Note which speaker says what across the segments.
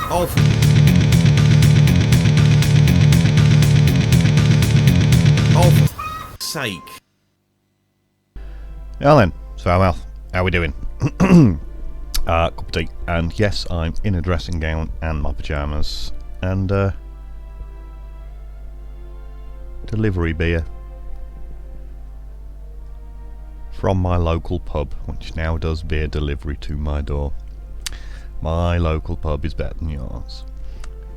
Speaker 1: Oh, for sake.
Speaker 2: Now then, so FowlMouth, how we doing? Cup of tea, and yes, I'm in a dressing gown and my pyjamas, and delivery beer from my local pub, which now does beer delivery to my door. My local pub is better than yours.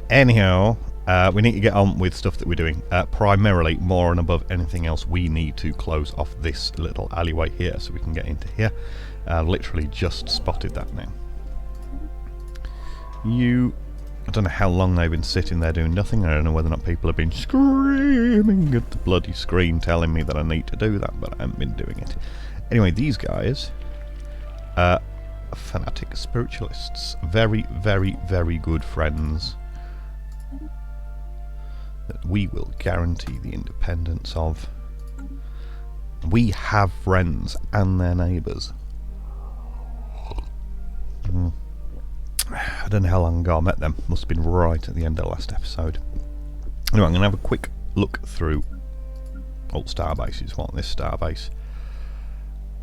Speaker 2: Anyhow, we need to get on with stuff that we're doing. Primarily, more and above anything else, we need to close off this little alleyway here so we can get into here. Literally just spotted that now. I don't know how long they've been sitting there doing nothing. I don't know whether or not people have been screaming at the bloody screen telling me that I need to do that, but I haven't been doing it. Anyway, these guys are fanatic spiritualists. Very, very, very good friends that we will guarantee the independence of. We have friends and their neighbours. I don't know how long ago I met them. Must have been right at the end of the last episode. Anyway, I'm going to have a quick look through all Starbase is what this Starbase.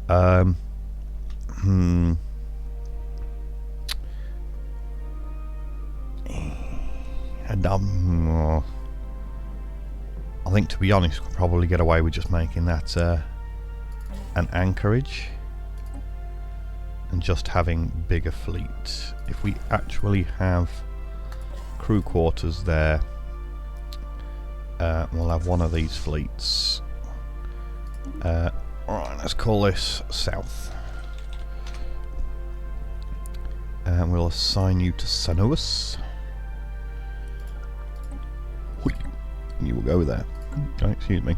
Speaker 2: I think, to be honest, we'll probably get away with just making that an anchorage and just having bigger fleet. If we actually have crew quarters there, we'll have one of these fleets. Alright, let's call this South. And we'll assign you to Sanuus. You will go there. Oh, excuse me.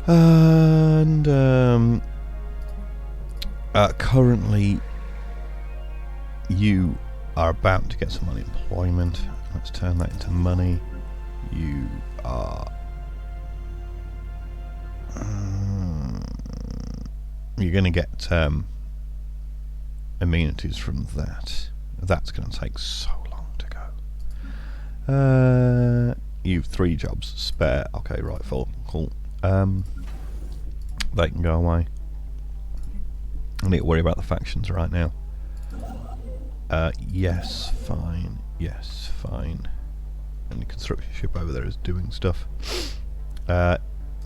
Speaker 2: And currently you are about to get some unemployment. Let's turn that into money. You are you're going to get amenities from that. That's going to take so long to go. You've 3 jobs spare. Okay, right, full. Cool. They can go away. I need to worry about the factions right now. Yes, fine. Yes, fine. And the construction ship over there is doing stuff. In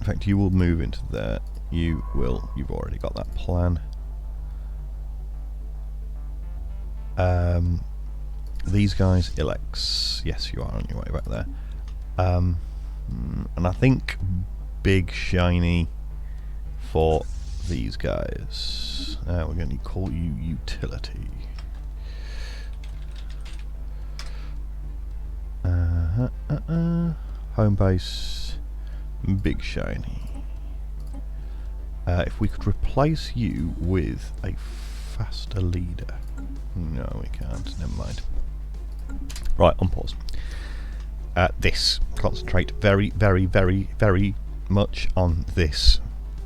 Speaker 2: fact, you will move into there. You will. You've already got that plan. These guys, Ilex. Yes, you are on your way back there. And I think big shiny for these guys. We're going to call you utility. Home base, big shiny. If we could replace you with a faster leader. No, we can't. Never mind. Right, on pause. This. Concentrate very, very, very, very much on this.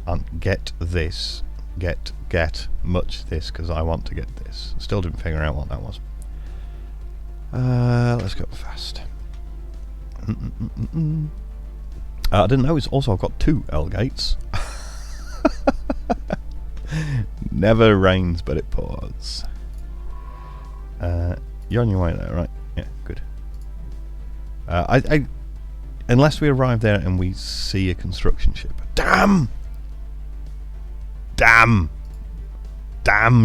Speaker 2: And get this. Get much this, because I want to get this. Still didn't figure out what that was. Let's go fast. I didn't know it's also got 2 L gates. Never rains, but it pours. You're on your way there, right? Yeah, good. Unless we arrive there and we see a construction ship. Damn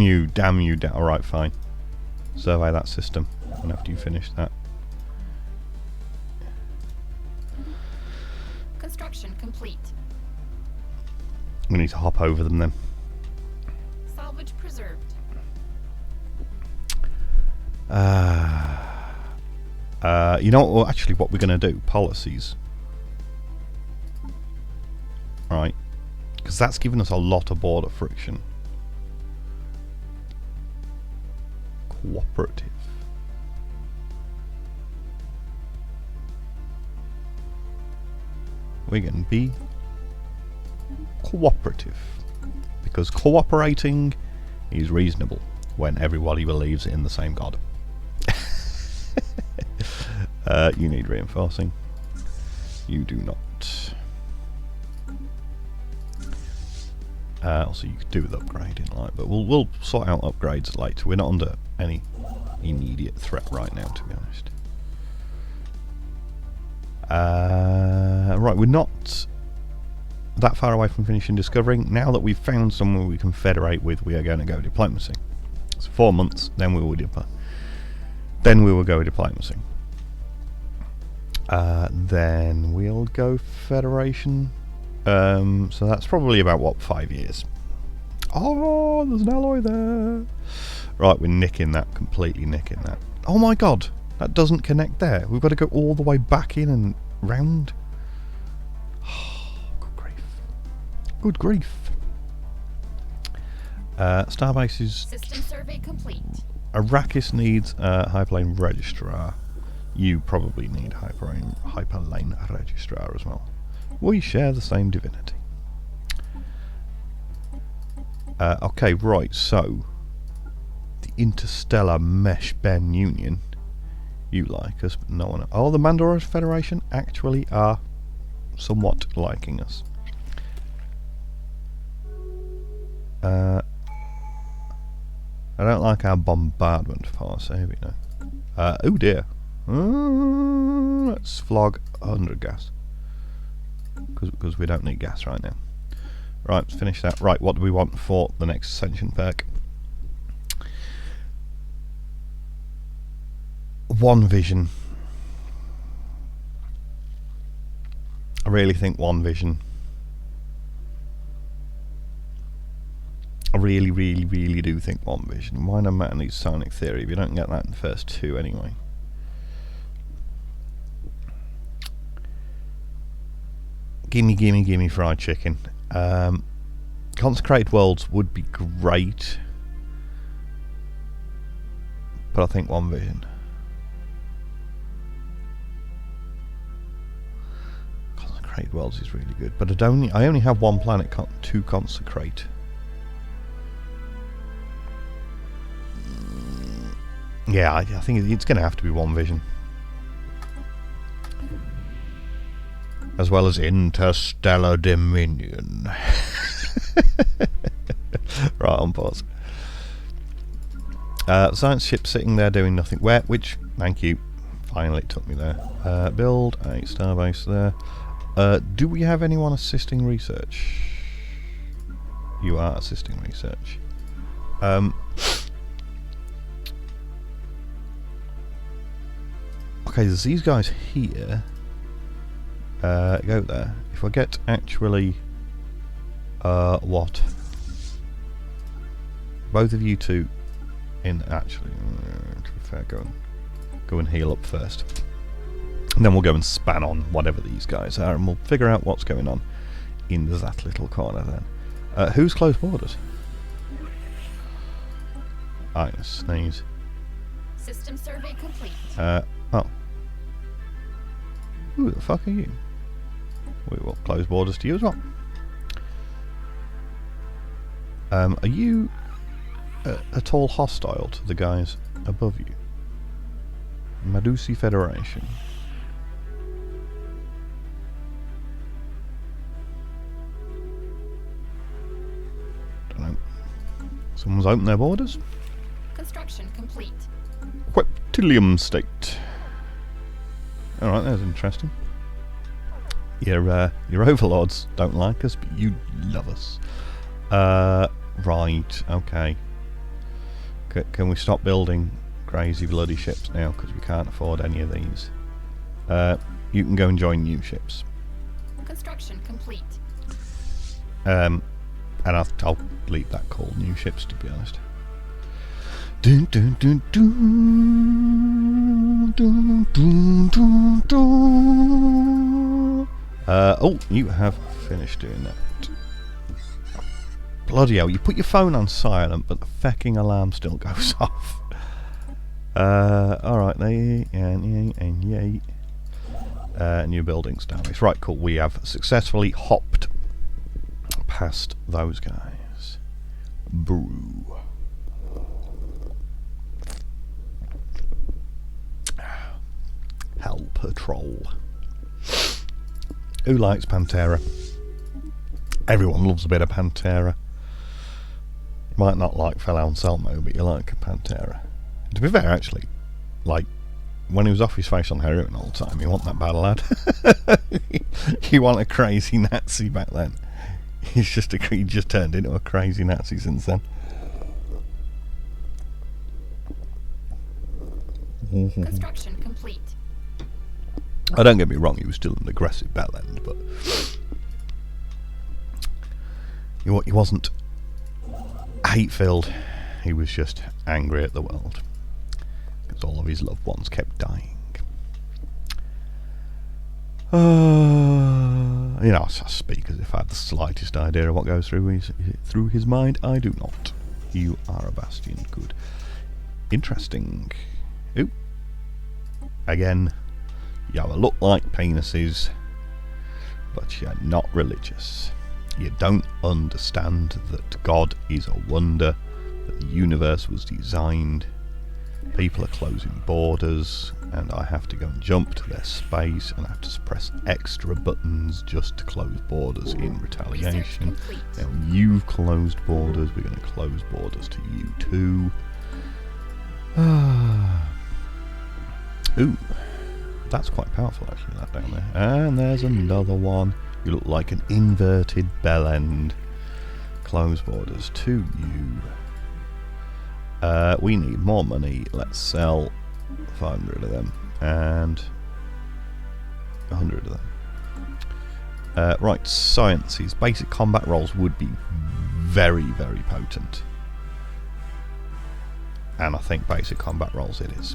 Speaker 2: you. Alright, fine. Survey that system. And after you finish that.
Speaker 3: Construction complete.
Speaker 2: We need to hop over them then.
Speaker 3: Salvage preserved.
Speaker 2: You know what, actually what we're going to do? Policies. Right. Because that's given us a lot of border friction. Cooperative. We're going to be cooperative. Because cooperating is reasonable. when everybody believes in the same god. You need reinforcing. You do not. Also, you could do with upgrading, like, but we'll sort out upgrades later. We're not under any immediate threat right now, to be honest. Right, we're not that far away from finishing discovering. Now that we've found someone we can federate with, we are going to go diplomacy. So 4 months, then we will go diplomacy. Then we'll go federation. So that's probably about, what, 5 years. Oh, there's an alloy there. Right, we're nicking that, completely nicking that. Oh my god, that doesn't connect there. We've got to go all the way back in and round. Good grief. Good grief. Starbase is...
Speaker 3: System survey complete.
Speaker 2: Arrakis needs Hyperlane Registrar. You probably need Hyperlane Registrar as well. We share the same divinity. Okay, right, so the Interstellar Mesh Ben Union. You like us, but no one... Oh, the Mandalorian Federation actually are somewhat liking us. I don't like our bombardment force, here we go. Oh dear. Let's flog 100 gas. Because we don't need gas right now. Right, let's finish that. Right, what do we want for the next Ascension perk? One vision. I really think one vision. I really, really, really do think one vision. Why no matter needs Sonic Theory? We don't get that in the first 2 anyway. Gimme, gimme, gimme fried chicken. Consecrated Worlds would be great, but I think one vision. Consecrated Worlds is really good, but I only have one planet to consecrate. Yeah, I think it's going to have to be one vision. As well as Interstellar Dominion. Right, on pause. Science ship sitting there doing nothing. Where? Which? Thank you. Finally it took me there. Build a starbase there. Do we have anyone assisting research? You are assisting research. Okay, there's these guys here. Go there. If I get actually what? Both of you two in actually to be fair, go and heal up first. And then we'll go and span on whatever these guys are and we'll figure out what's going on in that little corner then. Who's closed borders? I'm gonna sneeze.
Speaker 3: System survey complete.
Speaker 2: Oh. Who the fuck are you? We will close borders to you as well. Are you at all hostile to the guys above you? Medusi Federation. Don't know. Someone's opened their borders.
Speaker 3: Construction complete.
Speaker 2: Reptilium state. Alright, that's interesting. Your overlords don't like us, but you love us. Right, okay. Can we stop building crazy bloody ships now, because we can't afford any of these. You can go and join new ships.
Speaker 3: Construction complete.
Speaker 2: And I'll leave that called new ships, to be honest. Dun, dun, dun, dun, dun, dun, dun, dun. Oh, you have finished doing that. Bloody hell, you put your phone on silent, but the fecking alarm still goes off. Alright, there, and yay. New building starbase. Right, cool, we have successfully hopped past those guys. Brew. Patrol. Who likes Pantera? Everyone loves a bit of Pantera. You might not like Fellow Anselmo, but you like Pantera. To be fair, actually, like, when he was off his face on heroin all the time, you want that bad lad. You want a crazy Nazi back then. He just turned into a crazy Nazi since then.
Speaker 3: Construction complete.
Speaker 2: Oh, don't get me wrong, he was still an aggressive bellend, but he wasn't hate-filled. He was just angry at the world because all of his loved ones kept dying. You know, I speak as if I had the slightest idea of what goes through his mind. I do not. You are a Bastion. Good. Interesting. Ooh. Again, you look like penises, but you're not religious. You don't understand that God is a wonder, that the universe was designed. People are closing borders, and I have to go and jump to their space, and I have to press extra buttons just to close borders in retaliation. Now you've closed borders, we're going to close borders to you too. Ooh, that's quite powerful actually, that down there. And there's another one. You look like an inverted bellend. Close borders to you. We need more money. Let's sell 500 of them and 100 of them. Right, sciences. Basic combat rolls would be very, very potent. And I think basic combat rolls it is.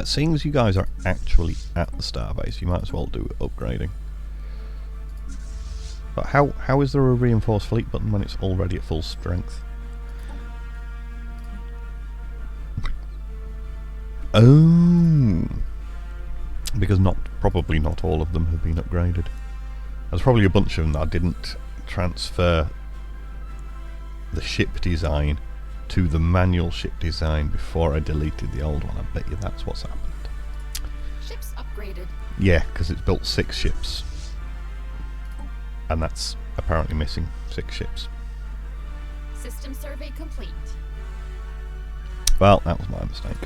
Speaker 2: Seeing as you guys are actually at the starbase, you might as well do upgrading. But how is there a reinforced fleet button when it's already at full strength? Oh, because probably not all of them have been upgraded. There's probably a bunch of them that I didn't transfer the ship design to the manual ship design before I deleted the old one. I bet you that's what's happened.
Speaker 3: Ships upgraded.
Speaker 2: Yeah, because it's built 6 ships. And that's apparently missing 6 ships.
Speaker 3: System survey complete.
Speaker 2: Well, that was my mistake.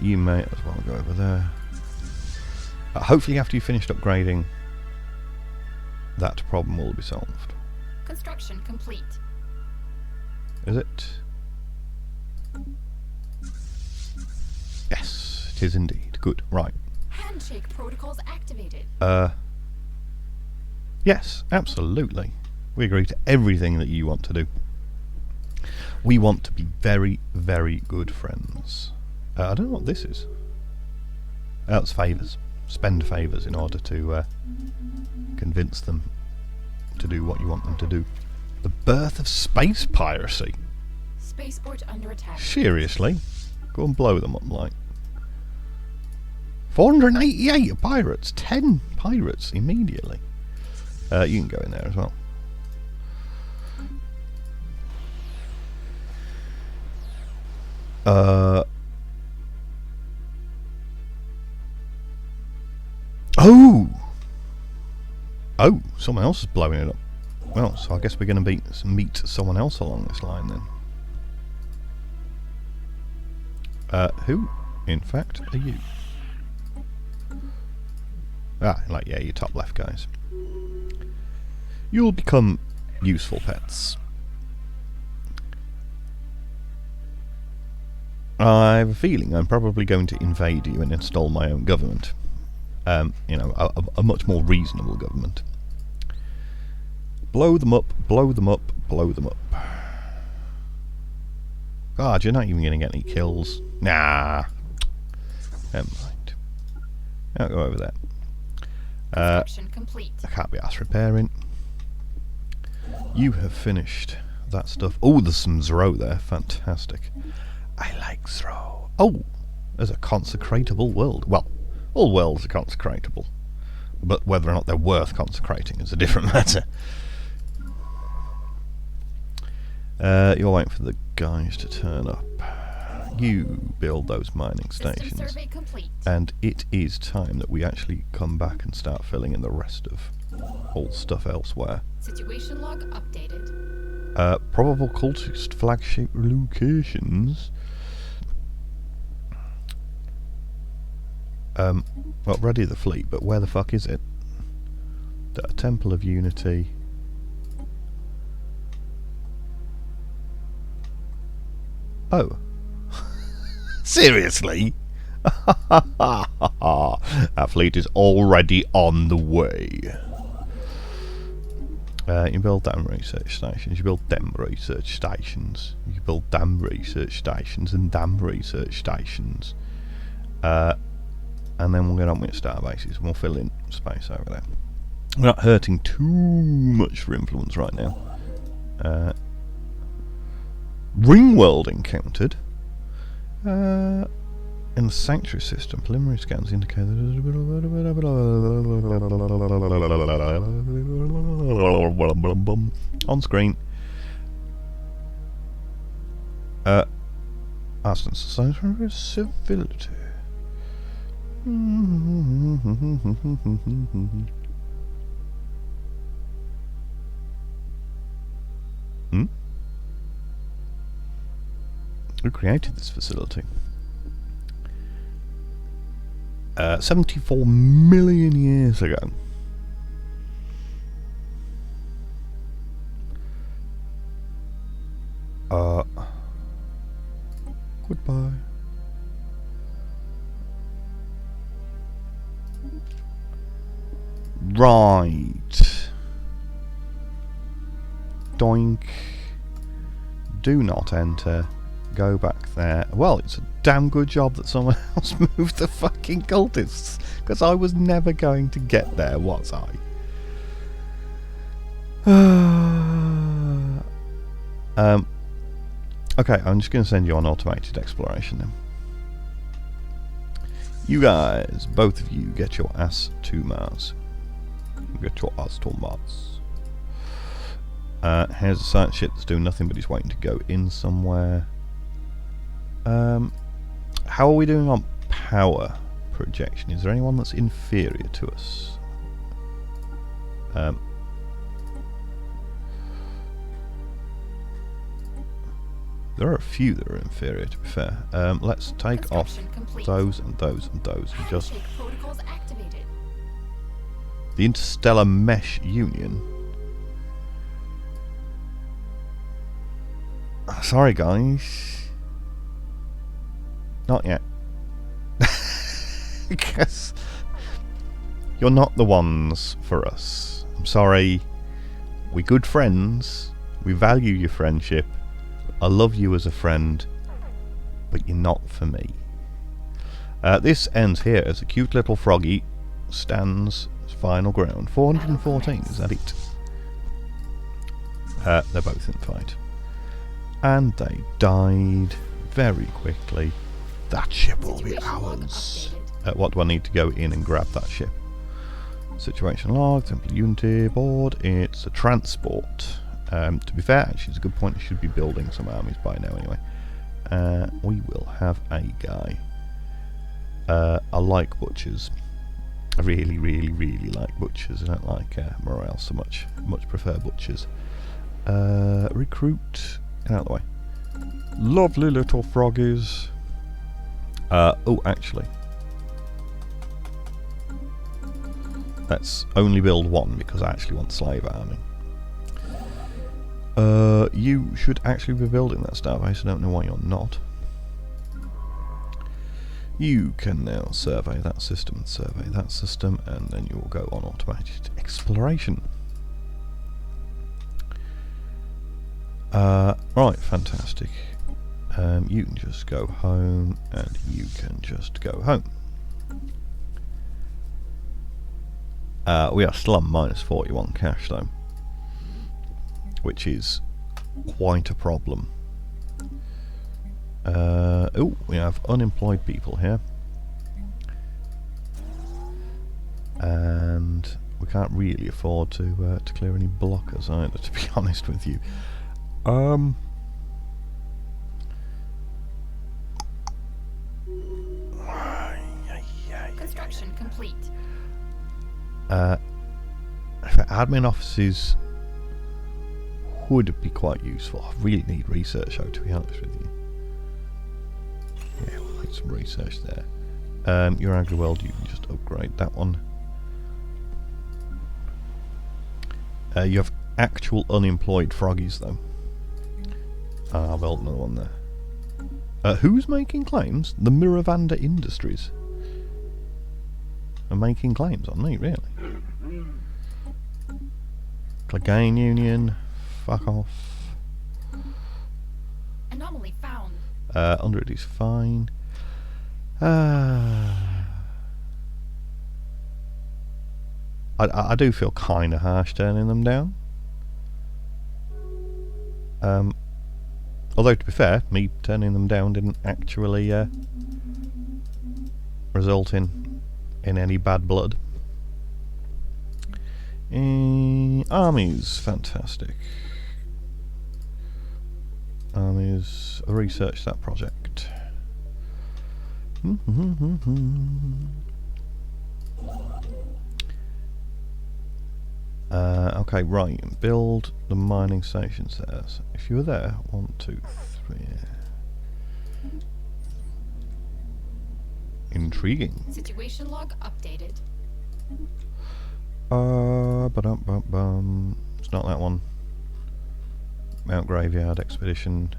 Speaker 2: You may as well go over there. Hopefully after you've finished upgrading, that problem will be solved.
Speaker 3: Construction complete.
Speaker 2: Is it? Yes, it is indeed. Good, right.
Speaker 3: Handshake protocols activated.
Speaker 2: Yes, absolutely. We agree to everything that you want to do. We want to be very, very good friends. I don't know what this is. Oh, it's favours. Spend favours in order to convince them to do what you want them to do. The birth of space piracy.
Speaker 3: Spaceport under attack.
Speaker 2: Seriously? Go and blow them up, like. 488 pirates. 10 pirates immediately. You can go in there as well. Oh, someone else is blowing it up. Well, so I guess we're going to meet someone else along this line then. Who, in fact, are you? Yeah, you top left guys. You'll become useful pets. I have a feeling I'm probably going to invade you and install my own government. You know, a much more reasonable government. Blow them up, blow them up, blow them up. God, you're not even going to get any kills. Nah. Never mind. I'll go over there.
Speaker 3: Construction complete.
Speaker 2: I can't be asked repairing. You have finished that stuff. Oh, there's some Zro there. Fantastic. I like Zro. Oh, there's a consecratable world. Well, all worlds are consecratable, but whether or not they're worth consecrating is a different matter. You're waiting for the guys to turn up. You build those mining
Speaker 3: System
Speaker 2: stations.
Speaker 3: survey complete.
Speaker 2: And it is time that we actually come back and start filling in the rest of all stuff elsewhere.
Speaker 3: Situation log updated.
Speaker 2: Probable cultist flagship locations. Well, ready the fleet, but where the fuck is it? The Temple of Unity. Oh. Seriously? Our fleet is already on the way. You build damn research stations, you build them research stations, you build damn research stations and damn research stations. And then we'll get on with star bases and we'll fill in space over there. We're not hurting too much for influence right now. Ring world encountered. In the sanctuary system, preliminary scans indicate on screen. Aston Society for Civility. Who created this facility? 74 million years ago. Goodbye. Right. Doink. Do not enter. Go back there. Well, it's a damn good job that someone else moved the fucking cultists, because I was never going to get there, was I? Okay, I'm just going to send you on automated exploration then. You guys, both of you, get your ass to Mars. Get your ass to Mars. Here's a science ship that's doing nothing but he's waiting to go in somewhere. How are we doing on power projection? Is there anyone that's inferior to us? There are a few that are inferior, to be fair. Let's take off those and those and those and just...
Speaker 3: Protocols activated.
Speaker 2: The Interstellar Mesh Union. Sorry guys. Not yet. Because you're not the ones for us. I'm sorry. We're good friends. We value your friendship. I love you as a friend. But you're not for me. This ends here as a cute little froggy stands final ground. 414, is that it? They're both in fight. And they died very quickly. That ship will be ours. What do I need to go in and grab that ship? Situation log, Temple Unity board. It's a transport. To be fair, actually, it's a good point. I should be building some armies by now anyway. We will have a guy. I like butchers. I really, really, really like butchers. I don't like morale so much. Much prefer butchers. Recruit. Get out of the way. Lovely little froggies. Oh, actually. Let's only build one because I actually want slave army. You should actually be building that starbase. I don't know why you're not. You can now survey that system and survey that system, and then you will go on automated exploration. Right, fantastic. You can just go home, and you can just go home. We are still on minus 41 cash though, which is quite a problem. Oh, we have unemployed people here, and we can't really afford to clear any blockers either, to be honest with you. Admin offices would be quite useful. I really need research though, to be honest with you. Yeah, we'll need some research there. Your agri-world, you can just upgrade that one. You have actual unemployed froggies though. I'll build another one there. Who's making claims? The Miravanda Industries are making claims on me, really. Clegane Union, fuck off.
Speaker 3: Anomaly found.
Speaker 2: 100 is fine. I do feel kind of harsh turning them down. Although, to be fair, me turning them down didn't actually result in any bad blood. Armies, fantastic. Armies, research that project. Okay, right. Build the mining stations there. So if you were there, 1, 2, 3. Intriguing.
Speaker 3: Situation log updated.
Speaker 2: It's not that one. Mount Graveyard Expedition.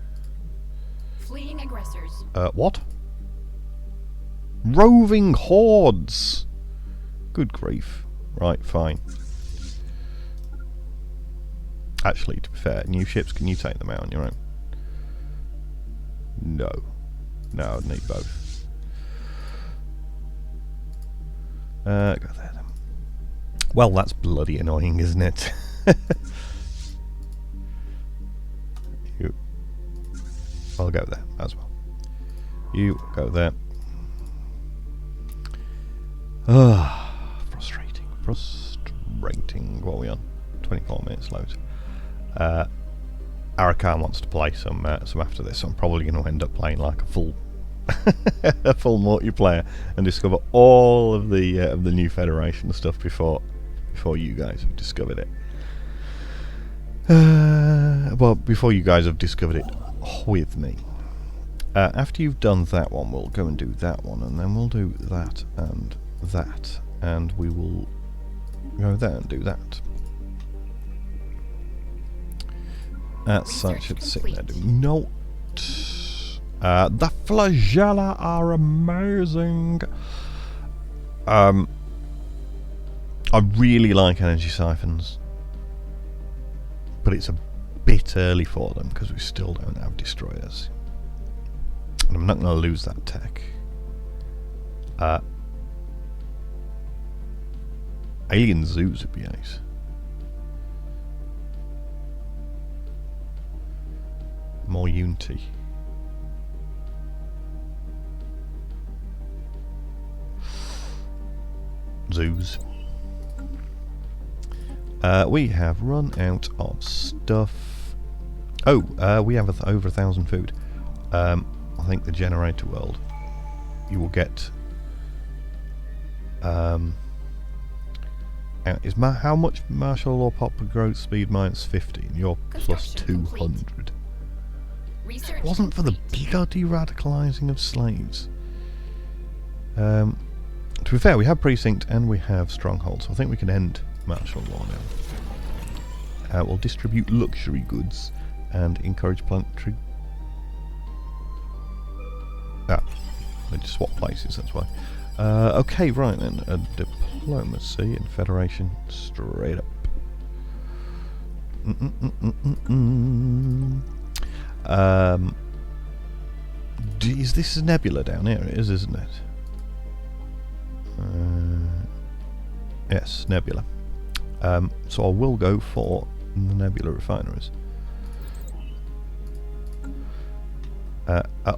Speaker 3: Fleeing aggressors.
Speaker 2: What? Roving hordes! Good grief. Right, fine. Actually, to be fair, new ships, can you take them out on your own? No. No, I'd need both. Go there then. Well, that's bloody annoying, isn't it? I'll go there as well. You go there. Frustrating. Frustrating. What are we on? 24 minutes loads. Arakan wants to play some after this, so I'm probably going to end up playing like a full a full multiplayer and discover all of the new Federation stuff before you guys have discovered it. Well, before you guys have discovered it with me. After you've done that one, we'll go and do that one, and then we'll do that, and we will go there and do that. So I should sit there doing note. The flagella are amazing. I really like energy siphons, but it's a bit early for them because we still don't have destroyers. And I'm not going to lose that tech. Alien zoos would be nice. More Unity. Zoos. We have run out of stuff. Oh, we have over 1,000 food. I think the generator world. You will get. How much martial law pop growth speed -50? And you're plus 200. It wasn't for the bloody radicalising of slaves. To be fair, we have precinct and we have stronghold, so I think we can end martial law now. We'll distribute luxury goods and encourage planetary. They just swap places, that's why. Okay, right then. Diplomacy and Federation straight up. Is this a nebula down here? It is, isn't it? Yes, nebula. So I will go for the nebula refineries.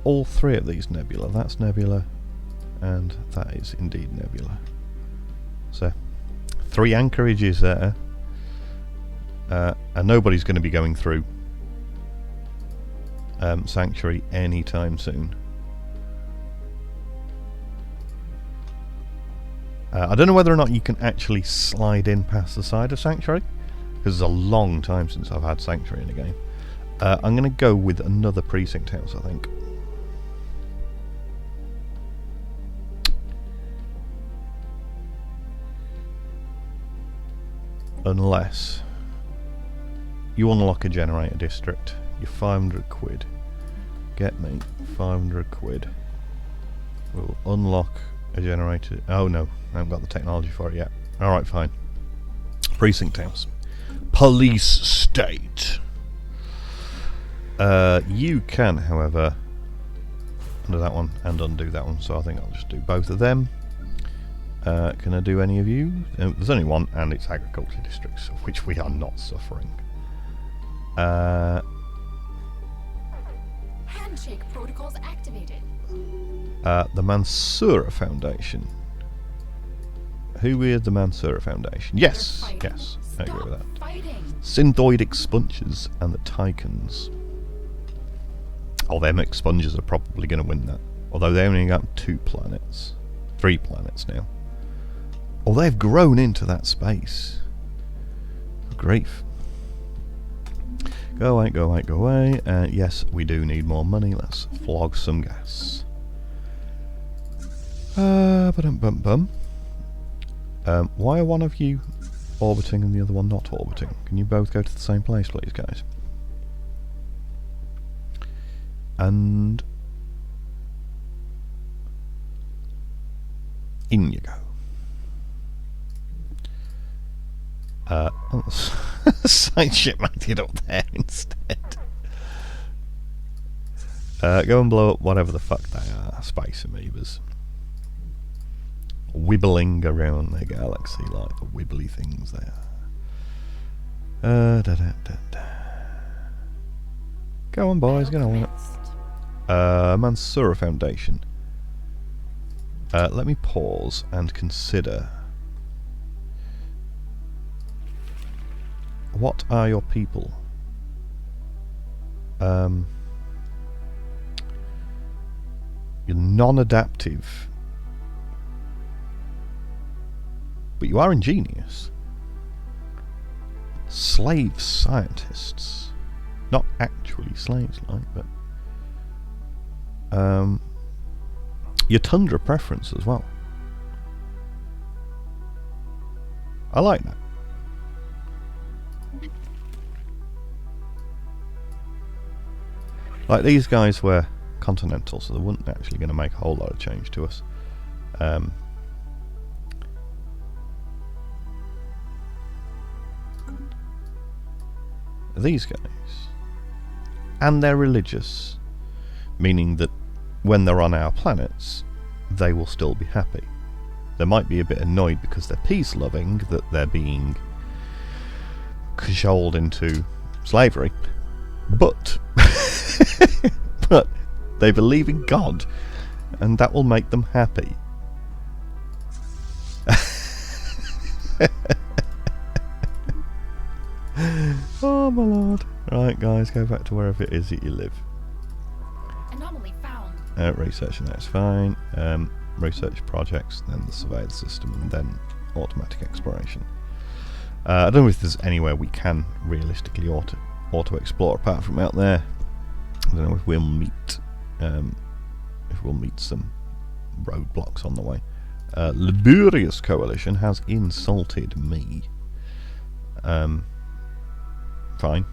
Speaker 2: All three of these nebula. That's nebula, and that is indeed nebula. So, 3 anchorages there, and nobody's going to be going through Sanctuary anytime soon. I don't know whether or not you can actually slide in past the side of Sanctuary, because it's a long time since I've had Sanctuary in a game. I'm going to go with another precinct house, I think. Unless you unlock a generator district, you're 500 quid. Get me 500 quid. We'll unlock a generator. Oh no, I haven't got the technology for it yet. Alright, fine. Precinct house. Police state. You can, however, undo that one and undo that one, so I think I'll just do both of them. Can I do any of you? There's only one, and it's agriculture districts, of which we are not suffering.
Speaker 3: Handshake protocols activated.
Speaker 2: The Mansoura Foundation. Who is the Mansoura Foundation? Yes, yes, I agree with that. Synthoid expungers and the Tychons. Oh, them expungers are probably going to win that. Although they only got 2 planets. 3 planets now. Oh, they've grown into that space. Good grief. Go away, go away, go away. Yes, we do need more money. Let's flog some gas. Ba-dum-bum-bum. Why are one of you orbiting and the other one not orbiting? Can you both go to the same place, please, guys? And in you go. Oh, side ship might get up there instead. Go and blow up whatever the fuck they are, space amoebas. Wibbling around the galaxy like the wibbly things they are. Go on, boys, get on it. Mansoura Foundation. Let me pause and consider. What are your people? You're non-adaptive. But you are ingenious. Slave scientists. Not actually slaves, like, but... your tundra preference as well. I like that. Like, these guys were continental, so they weren't actually going to make a whole lot of change to us. These guys. And they're religious. Meaning that when they're on our planets, they will still be happy. They might be a bit annoyed because they're peace-loving, that they're being cajoled into slavery. But... but they believe in God, and that will make them happy. Oh my lord. Right, guys, go back to wherever it is that you live.
Speaker 3: Anomaly found.
Speaker 2: Research, and that's fine. Research projects, then the surveillance system, and then automatic exploration. I don't know if there's anywhere we can realistically auto-explore apart from out there. I don't know if we'll meet some roadblocks on the way. Laborious Coalition has insulted me. Fine.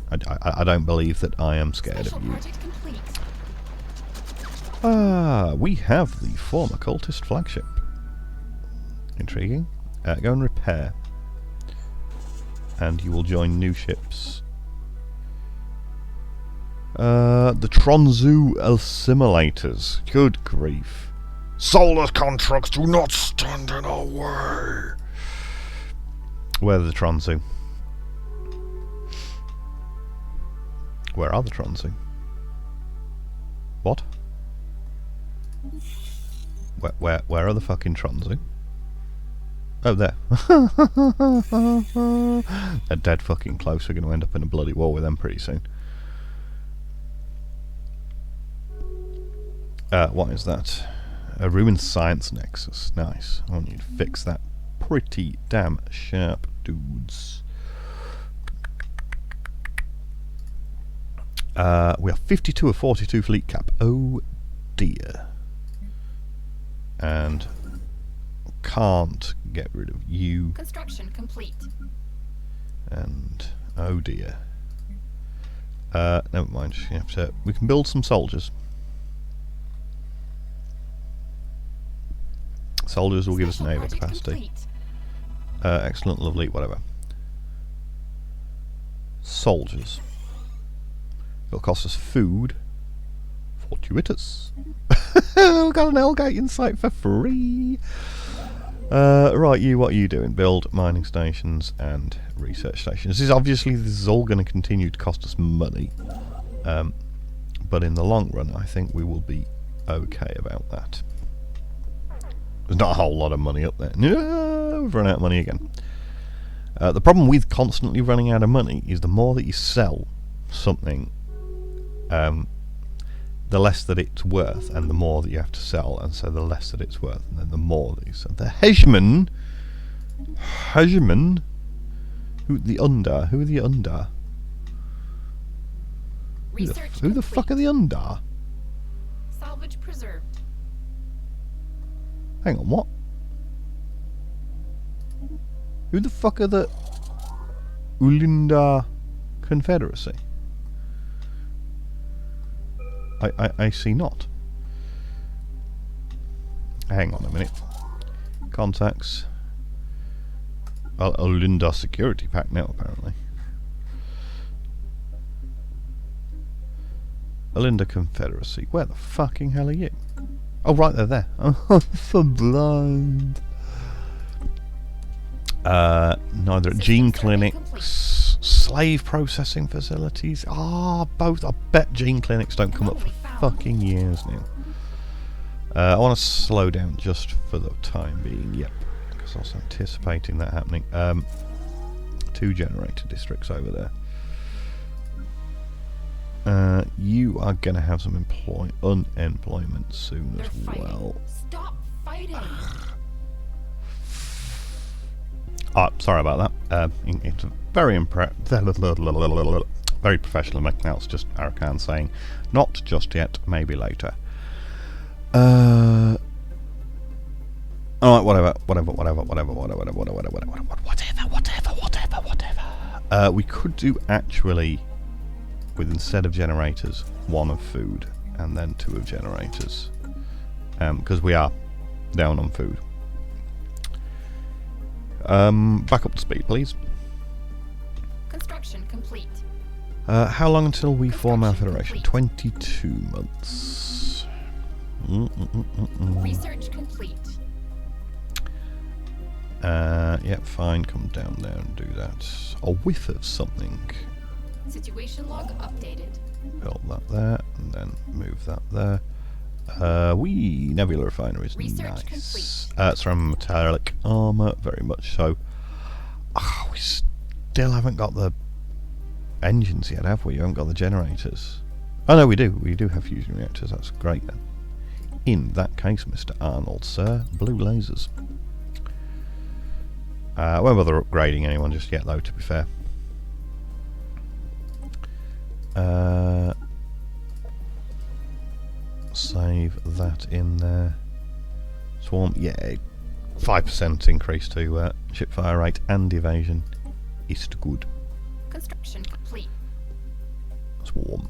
Speaker 2: I don't believe that I am scared of you. We have the former cultist flagship. Intriguing. Go and repair. And you will join new ships. The Tronzu assimilators. Good grief. Soulless constructs do not stand in our way. Where are the Tronzu? Where are the Tronzu? What? Where are the fucking Tronzu? Oh, there. They're dead fucking close. We're going to end up in a bloody war with them pretty soon. What is that? A ruined science nexus. Nice. I want you to fix that pretty damn sharp, dudes. We are 52 of 42 fleet cap. Oh dear. And can't get rid of you.
Speaker 3: Construction complete.
Speaker 2: And oh dear. Never mind. You have to. We can build some soldiers. Soldiers will give us naval capacity. Excellent, lovely, whatever. Soldiers. It'll cost us food. Fortuitous. We've got an Elgate in sight for free. Right, you, what are you doing? Build mining stations and research stations. This is all going to continue to cost us money. But in the long run, I think we will be okay about that. There's not a whole lot of money up there. No, we've run out of money again. The problem with constantly running out of money is the more that you sell something, the less that it's worth, and the more that you have to sell, and so the less that it's worth, and then the more that you sell. The hegemon, who are the under? Who the fuck are the under?
Speaker 3: Salvage preserved.
Speaker 2: Hang on, what? Who the fuck are the Ulinda Confederacy? I see not. Hang on a minute. Contacts. Well, Olinda Security Pack now, apparently. Olinda Confederacy. Where the fucking hell are you? Oh, right, they're there. I'm so blind. Neither at gene clinics, slave processing facilities. Both. I bet gene clinics don't come up for fucking years now. I want to slow down just for the time being. Yep, because I was anticipating that happening. 2 generator districts over there. You are going to have some unemployment soon as well.
Speaker 3: Stop fighting.
Speaker 2: Sorry about that. It's very very professional. Now it's just Arakan saying, "Not just yet. Maybe later." All right, whatever. We could do actually with, instead of generators, 1 of food and then 2 of generators, because we are down on food. Back up to speed, please.
Speaker 3: Construction complete.
Speaker 2: How long until we form our federation? 22 months.
Speaker 3: Research complete.
Speaker 2: Yeah, fine. Come down there and do that. A whiff of something.
Speaker 3: Situation log updated.
Speaker 2: Build that there, and then move that there. Nebula refinery is nice. Ceramic metallic armour, very much so. We still haven't got the engines yet, have we? You haven't got the generators. Oh no, we do. We do have fusion reactors. That's great then. In that case, Mr. Arnold, sir, blue lasers. I won't bother upgrading anyone just yet, though, to be fair. Save that in there. Swarm, yeah, 5% increase to ship fire rate and evasion is good.
Speaker 3: Construction complete.
Speaker 2: Swarm.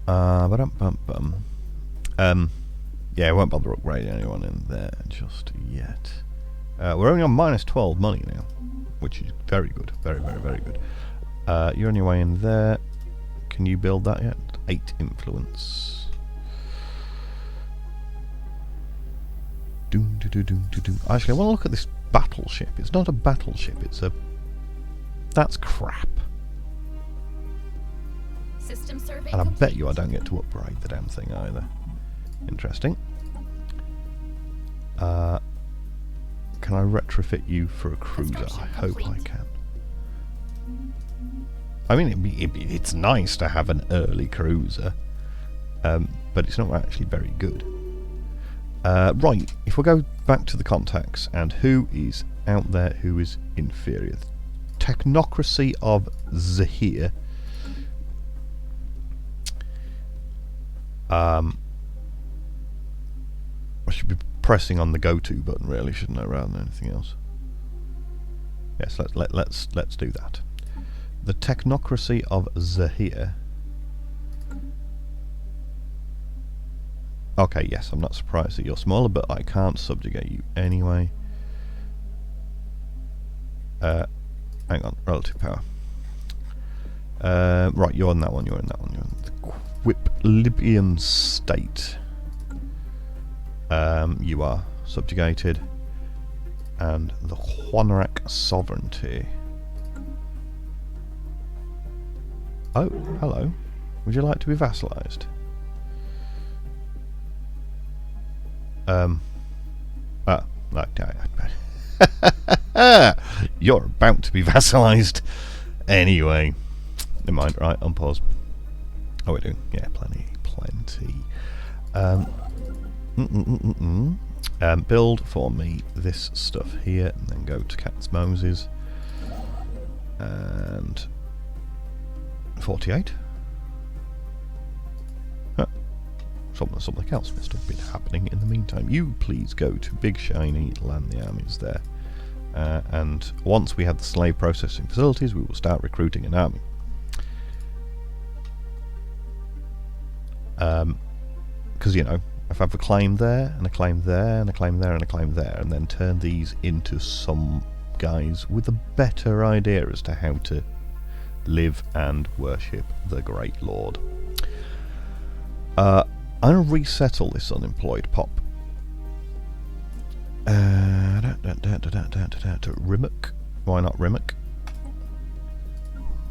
Speaker 2: Yeah, I won't bother upgrading anyone in there just yet. We're only on minus 12 money now, which is very good. Very, very, very good. You're on your way in there. Can you build that yet? 8 influence. Actually, I want to look at this battleship. It's not a battleship, it's a... That's crap.
Speaker 3: System survey
Speaker 2: And I
Speaker 3: complete.
Speaker 2: bet you I don't get to upgrade the damn thing either. Interesting. Can I retrofit you for a cruiser? I hope I can. I mean, it's nice to have an early cruiser, but it's not actually very good. Right, if we go back to the contacts, and who is out there who is inferior? Technocracy of Zahir. I should be pressing on the go-to button, really, shouldn't I, rather than anything else? Yes, let's do that. The Technocracy of Zahir. Okay, yes, I'm not surprised that you're smaller, but I can't subjugate you anyway. Hang on, relative power. Right, you're in that one, you're in that one, you're in the Quiplibian state. You are subjugated. And the Huanarak sovereignty. Oh, hello. Would you like to be vassalized? You're about to be vassalized. Anyway. Never mind, right, on pause. Oh, we're doing, yeah, plenty. Build for me this stuff here, and then go to Cat's Moses. And 48. Something else must have been happening in the meantime. You please go to Big Shiny, land the armies there. And once we have the slave processing facilities, we will start recruiting an army. Because, you know, if I have a claim there, and a claim there, and a claim there, and a claim there, and then turn these into some guys with a better idea as to how to live and worship the Great Lord. I'm going to resettle this unemployed pop. Rimmock. Why not Rimmock?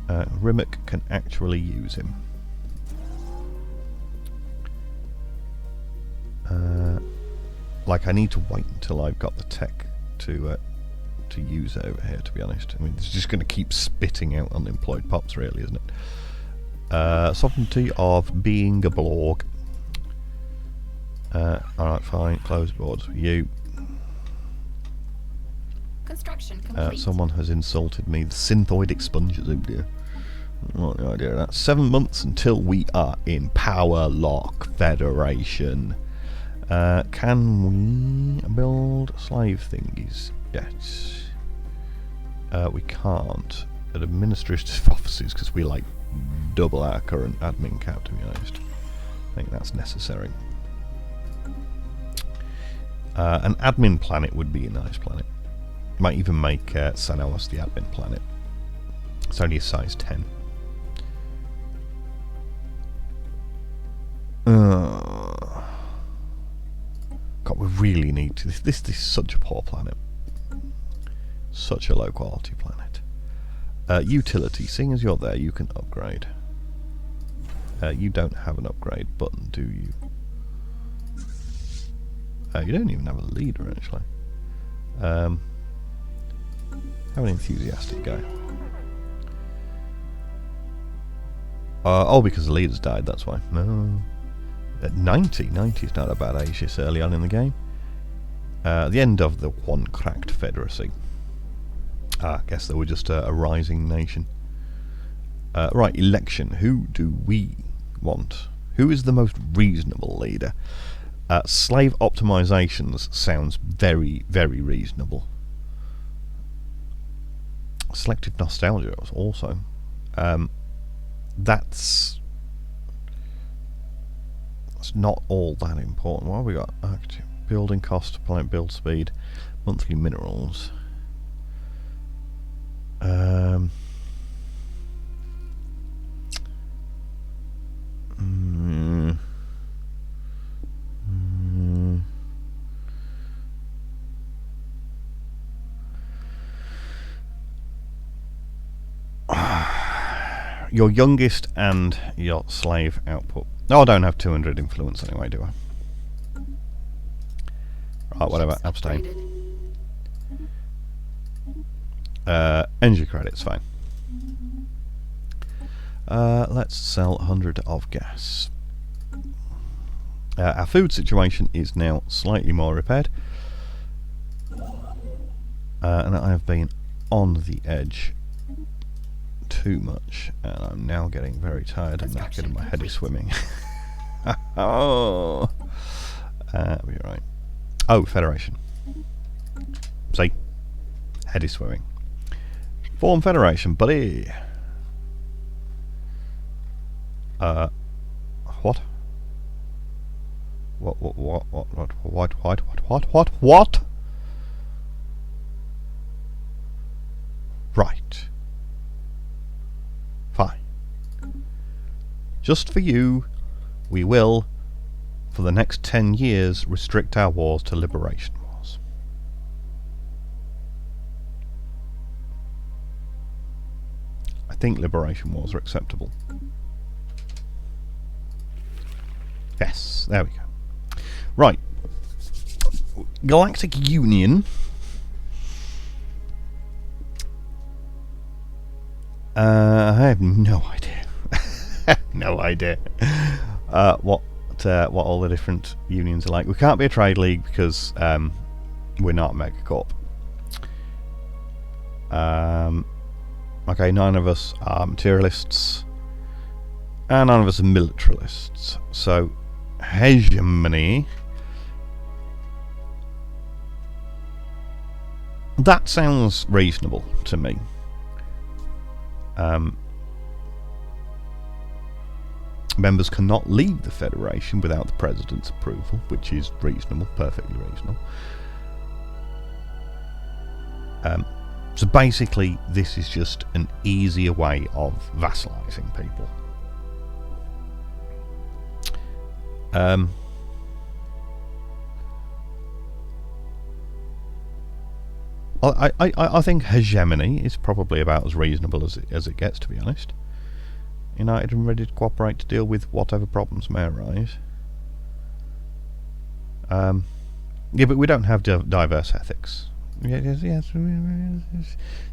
Speaker 2: Rimmock can actually use him. Like, I need to wait until I've got the tech to use it over here, to be honest. I mean, it's just going to keep spitting out unemployed pops, really, isn't it? Sovereignty of being a bloke. Alright, fine. Close borders for you.
Speaker 3: Construction complete.
Speaker 2: Someone has insulted me. The synthoid expungers, oh dear. What the idea of that? 7 months until we are in Power Lock Federation. Can we build slave thingies yet? We can't. At administrative offices, because we like double our current admin cap, to be honest. I think that's necessary. An admin planet would be a nice planet. Might even make Sanoas the admin planet. It's only a size 10. God, we really need to. This is such a poor planet. Such a low quality planet. Utility. Seeing as you're there, you can upgrade. You don't have an upgrade button, do you? You don't even have a leader, actually. Have an enthusiastic guy. Oh, because the leader's died, that's why. No. At 90. 90 is not a bad age this early on in the game. The end of the one cracked Federacy. I guess they were just a rising nation. Right, election. Who do we want? Who is the most reasonable leader? Slave optimizations sounds very, very reasonable. Selective nostalgia was also. That's not all that important. What have we got? Active building cost, planet build speed, monthly minerals. Your youngest and your slave output. No, I don't have 200 influence anyway, do I? Right, whatever, abstain. Energy credits, fine. Let's sell 100 of gas. Our food situation is now slightly more repaired. And I have been on the edge too much, and I'm now getting very tired and knackered and my head is swimming. Oh! We're right. Oh, Federation. See? Head is swimming. Form Federation, buddy! What? What? Right. Fine. Just for you, we will, for the next 10 years, restrict our wars to liberation wars. I think liberation wars are acceptable. Yes, there we go. Right. Galactic Union. I have no idea. No idea. What all the different unions are like. We can't be a trade league because we're not a megacorp. Okay, 9 of us are materialists, and none of us are militarists. So, hegemony. That sounds reasonable to me. Members cannot leave the Federation without the President's approval, which is reasonable, perfectly reasonable. So basically, this is just an easier way of vassalizing people. I think hegemony is probably about as reasonable as it gets, to be honest. United and ready to cooperate to deal with whatever problems may arise. Yeah, but we don't have diverse ethics. Yes.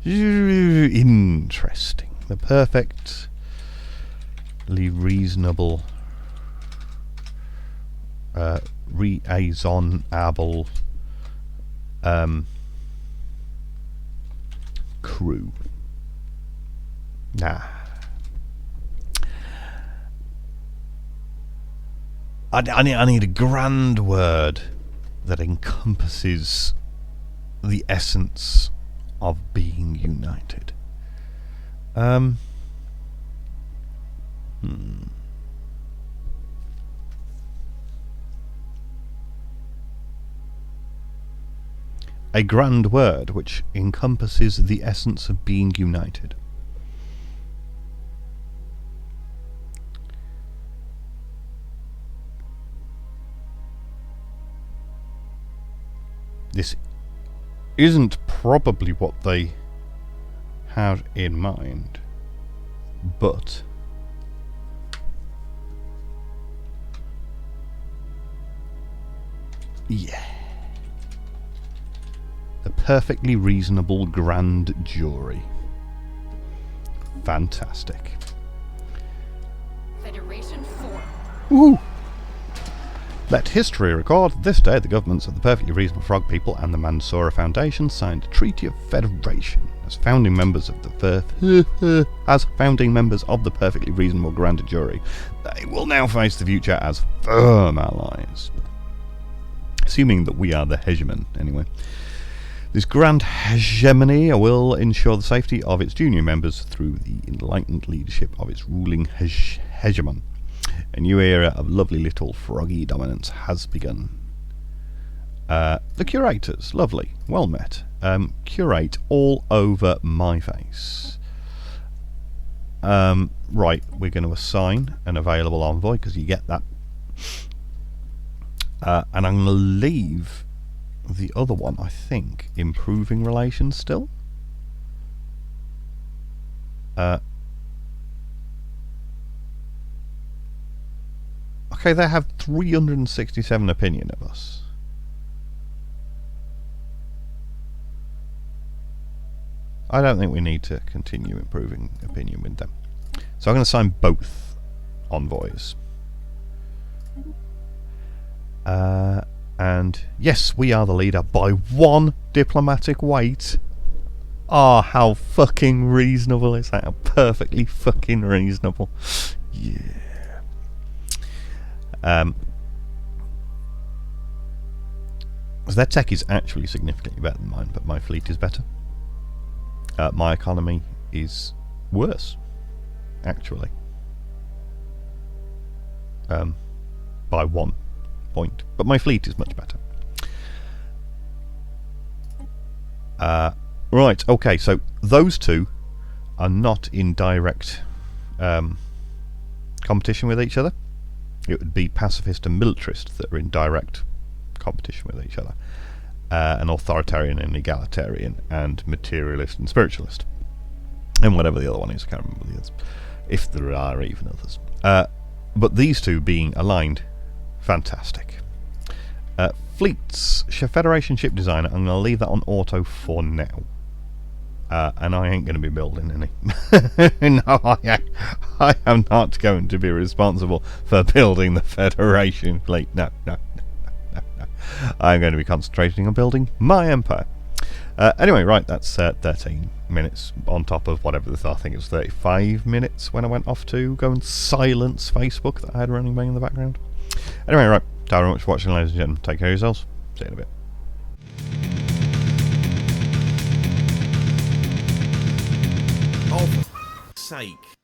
Speaker 2: Interesting. The perfectly reasonable, reasonable crew. Nah. I need a grand word that encompasses the essence of being united. A grand word which encompasses the essence of being united. This isn't probably what they had in mind, but yeah. The perfectly reasonable grand jury. Fantastic.
Speaker 3: Federation 4.
Speaker 2: Woo! Let history record, this day the governments of the perfectly reasonable frog people and the Mansoura Foundation signed a Treaty of Federation as founding members of the perfectly reasonable grand jury. They will now face the future as firm allies. Assuming that we are the hegemon, anyway. This grand hegemony will ensure the safety of its junior members through the enlightened leadership of its ruling hegemon. A new era of lovely little froggy dominance has begun. The curators, lovely, well met. Curate all over my face. Right, we're going to assign an available envoy because you get that. And I'm going to leave the other one, I think, improving relations still. Okay, they have 367 opinion of us. I don't think we need to continue improving opinion with them. So I'm going to assign both envoys. And yes, we are the leader by 1 diplomatic weight. Ah, how fucking reasonable is that? Perfectly fucking reasonable. Yeah. So their tech is actually significantly better than mine, but my fleet is better. My economy is worse, actually. By 1 point. But my fleet is much better. Right, okay, so those two are not in direct competition with each other. It would be pacifist and militarist that are in direct competition with each other. An authoritarian and egalitarian, and materialist and spiritualist. And whatever the other one is, I can't remember the others. If there are even others. But these two being aligned, fantastic. Fleets, Federation ship designer, I'm going to leave that on auto for now. And I ain't going to be building any. No, I am not going to be responsible for building the Federation fleet. No. I'm going to be concentrating on building my empire. Anyway, right, that's 13 minutes on top of whatever I think it was 35 minutes when I went off to go and silence Facebook that I had running bang in the background. Anyway, right, thank you very much for watching, ladies and gentlemen. Take care of yourselves. See you in a bit.
Speaker 1: Oh, for sake.